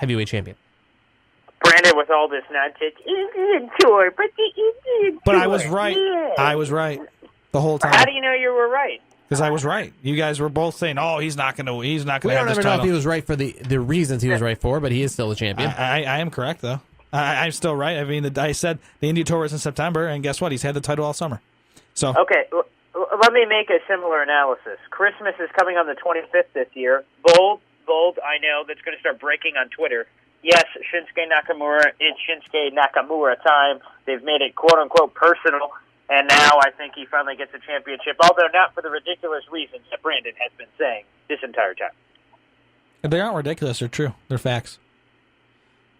heavyweight champion. Brandon, with all this nonsense, Indian tour, but the Indian But tour. I was right. Yeah. I was right the whole time. How do you know you were right? Because I was right. You guys were both saying, "Oh, he's not going to We have don't this ever know if title." he was right for the reasons he was right for, but he is still a champion. I am correct though. I'm still right. I mean, I said the India tour was in September, and guess what? He's had the title all summer. So Okay, let me make a similar analysis. Christmas is coming on the 25th this year. Bold, I know that's going to start breaking on Twitter. Yes, Shinsuke Nakamura, it's Shinsuke Nakamura time. They've made it quote-unquote personal, and now I think he finally gets a championship, although not for the ridiculous reasons that Brandon has been saying this entire time. they aren't ridiculous. They're true. They're facts.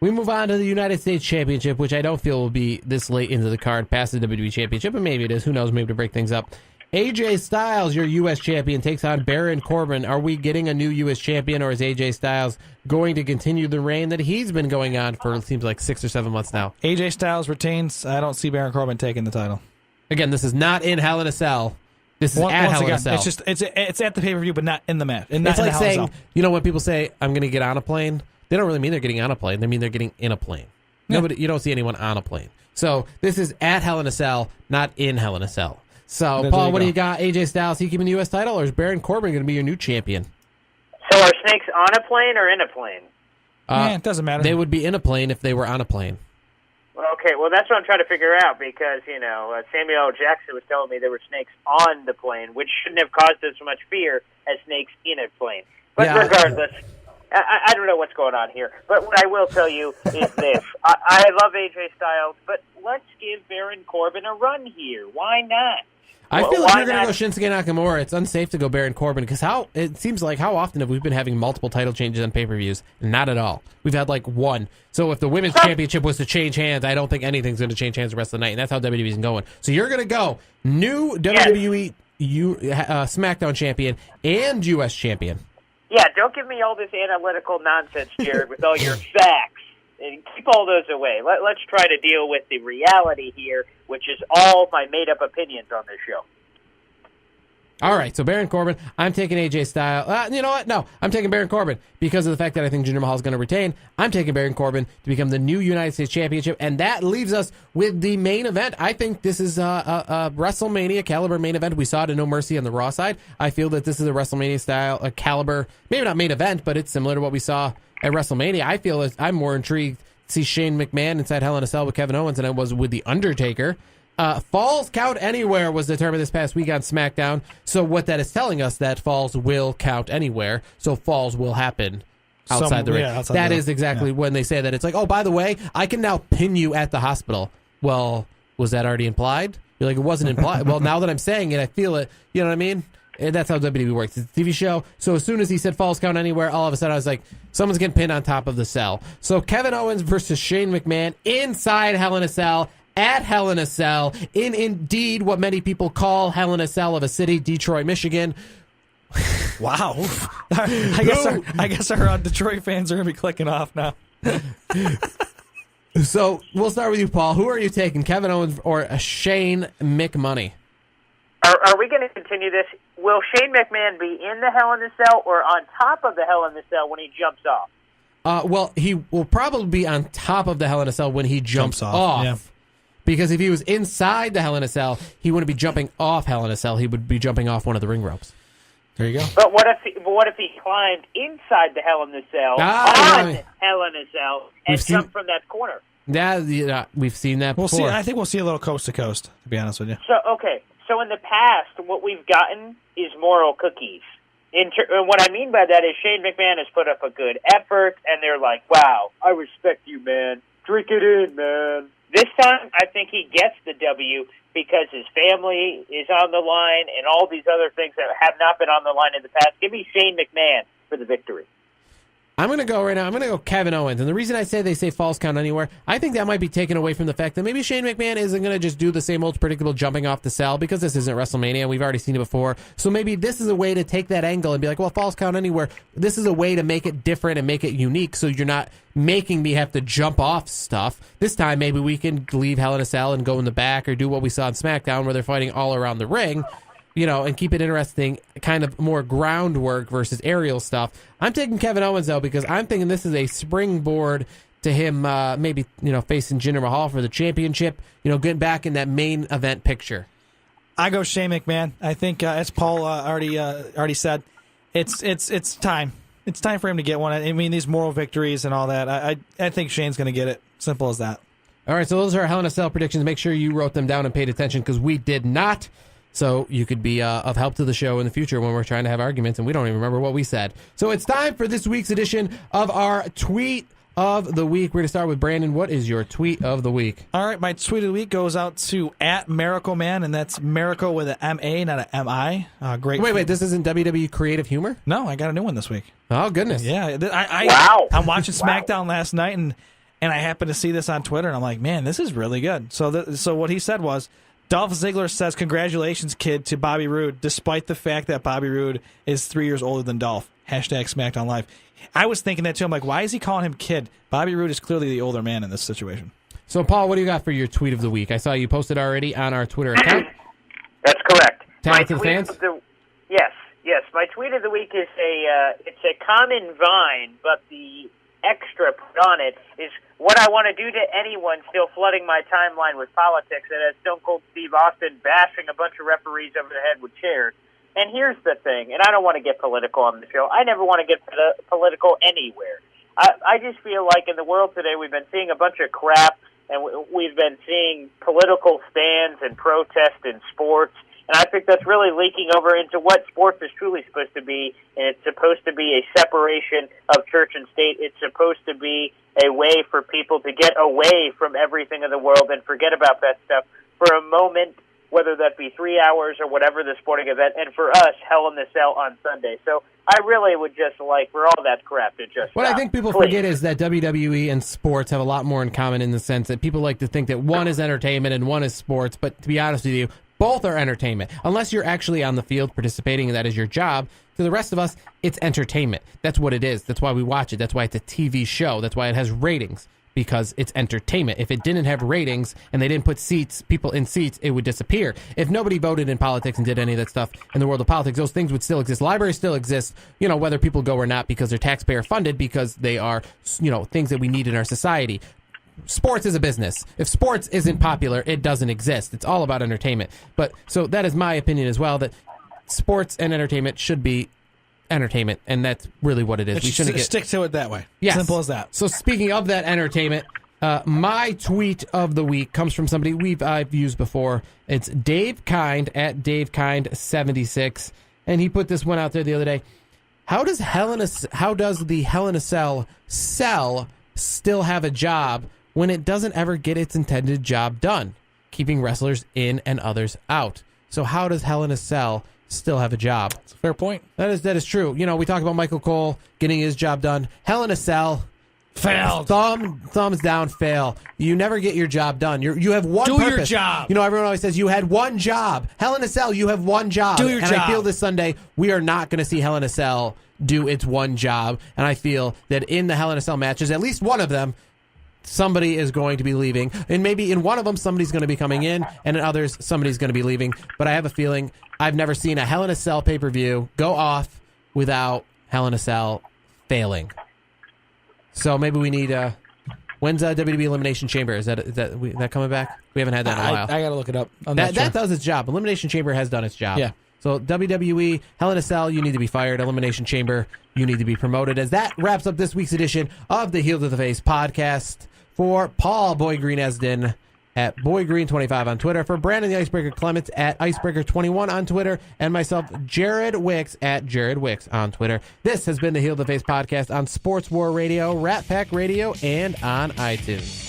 We move on to the United States Championship, which I don't feel will be this late into the card past the WWE Championship, but maybe it is. Who knows? Maybe to break things up. AJ Styles, your U.S. champion, takes on Baron Corbin. Are we getting a new U.S. champion, or is AJ Styles going to continue the reign that he's been going on for, it seems like, 6 or 7 months now? AJ Styles retains. I don't see Baron Corbin taking the title. Again, this is not in Hell in a Cell. This is at Hell in a Cell. It's just it's at the pay-per-view, but not in the match. It's like saying, you know, when people say, I'm going to get on a plane, they don't really mean they're getting on a plane. They mean they're getting in a plane. Yeah. Nobody, you don't see anyone on a plane. So this is at Hell in a Cell, not in Hell in a Cell. So, Paul, what do you got? AJ Styles, he keeping the U.S. title, or is Baron Corbin going to be your new champion? So are snakes on a plane or in a plane? It doesn't matter. They would be in a plane if they were on a plane. Okay, well, that's what I'm trying to figure out because, Samuel L. Jackson was telling me there were snakes on the plane, which shouldn't have caused as much fear as snakes in a plane. But regardless, I don't know what's going on here. But what I will tell you is this. I love AJ Styles, but let's give Baron Corbin a run here. Why not? I feel like you're going to go Shinsuke Nakamura. It's unsafe to go Baron Corbin because it seems like how often have we been having multiple title changes on pay-per-views? Not at all. We've had like one. So if the women's championship was to change hands, I don't think anything's going to change hands the rest of the night, and that's how WWE's going. So you're going to go new WWE SmackDown champion and U.S. champion. Yeah, don't give me all this analytical nonsense, Jared, with all your facts. And keep all those away. Let's try to deal with the reality here, which is all my made-up opinions on this show. All right, so Baron Corbin, I'm taking AJ Styles. You know what? No, I'm taking Baron Corbin because of the fact that I think Jinder Mahal is going to retain. I'm taking Baron Corbin to become the new United States Championship, and that leaves us with the main event. I think this is a WrestleMania caliber main event. We saw it in No Mercy on the Raw side. I feel that this is a WrestleMania style, a caliber, maybe not main event, but it's similar to what we saw at WrestleMania. I feel that I'm more intrigued to see Shane McMahon inside Hell in a Cell with Kevin Owens than I was with The Undertaker. Falls Count Anywhere was determined this past week on SmackDown. So what that is telling us that falls will count anywhere. So falls will happen outside the ring. That is exactly when they say that. It's like, oh, by the way, I can now pin you at the hospital. Well, was that already implied? You're like, it wasn't implied. Well, now that I'm saying it, I feel it. You know what I mean? And that's how WWE works. It's a TV show. So as soon as he said Falls Count Anywhere, all of a sudden I was like, someone's getting pinned on top of the cell. So Kevin Owens versus Shane McMahon inside Hell in a Cell, at Hell in a Cell, in indeed what many people call Hell in a Cell of a city, Detroit, Michigan. Wow. I guess our Detroit fans are going to be clicking off now. So we'll start with you, Paul. Who are you taking, Kevin Owens or Shane McMoney? Are we going to continue this? Will Shane McMahon be in the Hell in the Cell or on top of the Hell in the Cell when he jumps off? Well, he will probably be on top of the Hell in a Cell when he jumps off. Yeah. Because if he was inside the Hell in a Cell, he wouldn't be jumping off Hell in a Cell. He would be jumping off one of the ring ropes. There you go. But what if he climbed inside the Hell in the Cell, on Hell in a Cell, and jumped from that corner? Yeah, we've seen that before. I think we'll see a little coast to coast, to be honest with you. So in the past, what we've gotten is moral cookies. And what I mean by that is Shane McMahon has put up a good effort, and they're like, wow, I respect you, man. Drink it in, man. This time, I think he gets the W because his family is on the line and all these other things that have not been on the line in the past. Give me Shane McMahon for the victory. I'm going to go right now. I'm going to go Kevin Owens. And the reason I say they say Falls Count Anywhere, I think that might be taken away from the fact that maybe Shane McMahon isn't going to just do the same old predictable jumping off the cell because this isn't WrestleMania. We've already seen it before. So maybe this is a way to take that angle and be like, well, Falls Count Anywhere. This is a way to make it different and make it unique so you're not making me have to jump off stuff. This time maybe we can leave Hell in a Cell and go in the back or do what we saw on SmackDown where they're fighting all around the ring. and keep it interesting, kind of more groundwork versus aerial stuff. I'm taking Kevin Owens, though, because I'm thinking this is a springboard to him maybe, facing Jinder Mahal for the championship, getting back in that main event picture. I go Shane McMahon. I think, as Paul already said, it's time. It's time for him to get one. I mean, these moral victories and all that. I think Shane's going to get it. Simple as that. All right, so those are our Hell in a Cell predictions. Make sure you wrote them down and paid attention because we did not. So you could be of help to the show in the future when we're trying to have arguments and we don't even remember what we said. So it's time for this week's edition of our Tweet of the Week. We're going to start with Brandon. What is your Tweet of the Week? All right, my Tweet of the Week goes out to @MiracleMan, and that's Miracle with an M-A, not an M-I. Great. Wait, this isn't WWE Creative Humor? No, I got a new one this week. Oh, goodness. Yeah. Wow. I'm watching SmackDown last night, and I happened to see this on Twitter, and I'm like, man, this is really good. So what he said was, Dolph Ziggler says, congratulations, kid, to Bobby Roode, despite the fact that Bobby Roode is 3 years older than Dolph. #SmackDown Live. I was thinking that, too. I'm like, why is he calling him kid? Bobby Roode is clearly the older man in this situation. So, Paul, what do you got for your Tweet of the Week? I saw you posted already on our Twitter account. That's correct. Tell to the fans? Yes. My Tweet of the Week is it's a common vine, but the extra put on it is what I want to do to anyone still flooding my timeline with politics, and as Stone Cold Steve Austin bashing a bunch of referees over the head with chairs. And here's the thing, and I don't want to get political on the show. I never want to get political anywhere. I just feel like in the world today we've been seeing a bunch of crap, and we've been seeing political stands and protests in sports, and I think that's really leaking over into what sports is truly supposed to be, and it's supposed to be a separation of church and state. It's supposed to be a way for people to get away from everything in the world and forget about that stuff for a moment, whether that be 3 hours or whatever the sporting event, and for us, Hell in the Cell on Sunday. So I really would just like, for all that crap, to just What stop. I think people Please. forget is that WWE and sports have a lot more in common in the sense that people like to think that one is entertainment and one is sports, but to be honest with you, both are entertainment. Unless you're actually on the field participating and that is your job, to the rest of us, it's entertainment. That's what it is. That's why we watch it. That's why it's a TV show. That's why it has ratings. Because it's entertainment. If it didn't have ratings and they didn't put people in seats, it would disappear. If nobody voted in politics and did any of that stuff in the world of politics, those things would still exist. Libraries still exist, whether people go or not because they're taxpayer funded, because they are, things that we need in our society. Sports is a business. If sports isn't popular, it doesn't exist. It's all about entertainment. So that is my opinion as well, that sports and entertainment should be entertainment, and that's really what it is. We shouldn't stick to it that way. Yes. Simple as that. So speaking of that entertainment, my Tweet of the Week comes from somebody I've used before. It's Dave Kind @DaveKind76, and he put this one out there the other day. How does the Hell in a Cell still have a job when it doesn't ever get its intended job done, keeping wrestlers in and others out? So how does Hell in a Cell still have a job? It's a fair point. That is true. We talk about Michael Cole getting his job done. Hell in a Cell, failed. Thumbs down, fail. You never get your job done. You have one purpose. Do your job. Everyone always says you had one job. Hell in a Cell, you have one job. Do your job. And I feel this Sunday we are not going to see Hell in a Cell do its one job. And I feel that in the Hell in a Cell matches, at least one of them, somebody is going to be leaving. And maybe in one of them, somebody's going to be coming in, and in others, somebody's going to be leaving. But I have a feeling I've never seen a Hell in a Cell pay-per-view go off without Hell in a Cell failing. So maybe we need... when's WWE Elimination Chamber? Is that coming back? We haven't had that in a while. I got to look it up. That does its job. Elimination Chamber has done its job. Yeah. So WWE, Hell in a Cell, you need to be fired. Elimination Chamber, you need to be promoted. As that wraps up this week's edition of the Heel to the Face podcast. For Paul Boy Green Esden at BoyGreen25 on Twitter, for Brandon the Icebreaker Clements at Icebreaker21 on Twitter, and myself, Jarod Wicks at Jarod Wicks on Twitter. This has been the Heel to the Face podcast on Sports War Radio, Rat Pack Radio, and on iTunes.